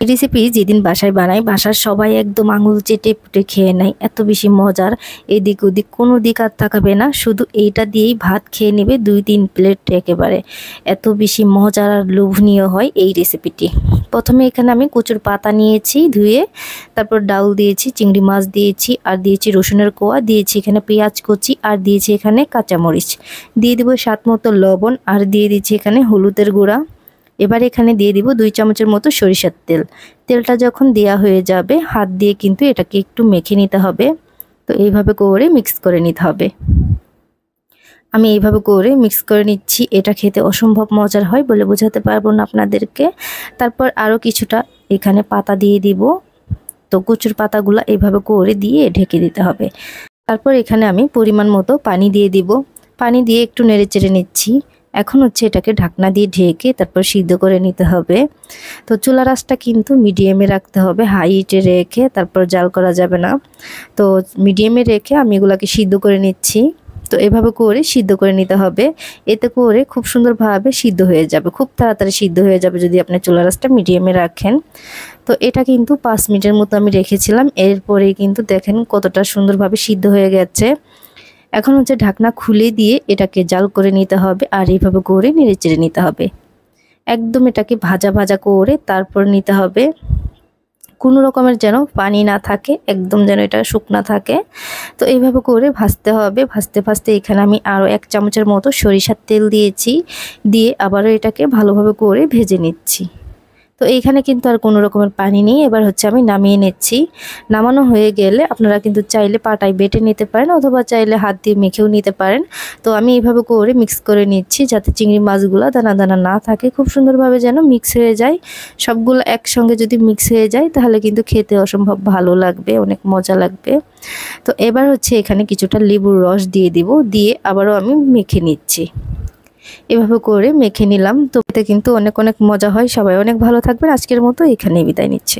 এই রেসিপি যেদিন বাসায় বানাই বাসার সবাই একদম আঙুল চেটে পুটে খেয়ে নেয়, এত বেশি মজার। এদিক ওদিক কোনো দিক আর তাকাবে না, শুধু এইটা দিয়েই ভাত খেয়ে নেবে 2-3 প্লেট একেবারে। এত বেশি মজার আর লোভনীয় হয় এই রেসিপিটি। প্রথমে এখানে আমি কচুর পাতা নিয়েছি ধুয়ে, তারপর ডাউল দিয়েছি, চিংড়ি মাছ দিয়েছি, আর দিয়েছি রসুনের কোয়া, দিয়েছি এখানে পেঁয়াজ কুচি, আর দিয়েছি এখানে কাঁচামরিচ, দিয়ে দেবো স্বাদ মতো লবণ, আর দিয়ে দিচ্ছি এখানে হলুদের গুঁড়া। এবার এখানে দিয়ে দিব 2 চামচের মতো সরিষার তেল। তেলটা যখন দেওয়া হয়ে যাবে হাত দিয়ে কিন্তু এটাকে একটু মেখে নিতে হবে। তো এইভাবে করে মিক্স করে নিতে হবে। আমি এইভাবে করে মিক্স করে নিচ্ছি। এটা খেতে অসম্ভব মজার হয়, বলে বোঝাতে পারবো না আপনাদেরকে। তারপর আরও কিছুটা এখানে পাতা দিয়ে দিব। তো কচুর পাতাগুলো এইভাবে করে দিয়ে ঢেকে দিতে হবে। তারপর এখানে আমি পরিমাণ মতো পানি দিয়ে দিব। পানি দিয়ে একটু নেড়ে চেড়ে নিচ্ছি। এখন হচ্ছে এটাকে ঢাকনা দিয়ে ঢেকে তারপর সিদ্ধ করে নিতে হবে। তো চুলার আঁচটা কিন্তু মিডিয়ামে রাখতে হবে, হাই হিটে রেখে তারপর জাল করা যাবে না। তো মিডিয়ামে রেখে আমি এগুলাকে সিদ্ধ করে নিচ্ছি। তো এভাবে করে সিদ্ধ করে নিতে হবে। এতে করে খুব সুন্দরভাবে সিদ্ধ হয়ে যাবে, খুব তাড়াতাড়ি সিদ্ধ হয়ে যাবে যদি আপনি চুলার আঁচটা মিডিয়ামে রাখেন। তো এটা কিন্তু 5 মিনিটের মতো আমি রেখেছিলাম। এরপরেই কিন্তু দেখেন কতটা সুন্দরভাবে সিদ্ধ হয়ে গেছে। এখন হচ্ছে ঢাকনা খুলে দিয়ে এটাকে জাল করে নিতে হবে, আর এইভাবে করে নেড়ে চেড়ে নিতে হবে। একদম এটাকে ভাজা ভাজা করে তারপর নিতে হবে। কোনো রকমের যেন পানি না থাকে, একদম যেন এটা শুকনা থাকে। তো এইভাবে করে ভাজতে হবে। ভাজতে ভাজতে এখানে আমি আরও 1 চামচের মতো সরিষার তেল দিয়েছি, দিয়ে আবারও এটাকে ভালোভাবে করে ভেজে নিচ্ছি। তো এইখানে কিন্তু আর কোনো রকমের পানি নেই। এবার হচ্ছে আমি নামিয়ে নিচ্ছি। নামানো হয়ে গেলে আপনারা কিন্তু চাইলে পাটায় বেটে নিতে পারেন, অথবা চাইলে হাত দিয়ে মেখেও নিতে পারেন। তো আমি এইভাবে করে মিক্স করে নিচ্ছি যাতে চিংড়ি মাছগুলো দানা দানা না থাকে, খুব সুন্দরভাবে যেন মিক্স হয়ে যায়। সবগুলো একসঙ্গে যদি মিক্স হয়ে যায় তাহলে কিন্তু খেতে অসম্ভব ভালো লাগবে, অনেক মজা লাগবে। তো এবার হচ্ছে এখানে কিছুটা লেবুর রস দিয়ে দিব, দিয়ে আবারও আমি মেখে নিচ্ছি। এভাবে করে মেখে নিলাম। তো এতে কিন্তু অনেক অনেক মজা হয়। সবাই অনেক ভালো থাকবেন। আজকের মতো এখানেই বিদায় নিচ্ছি।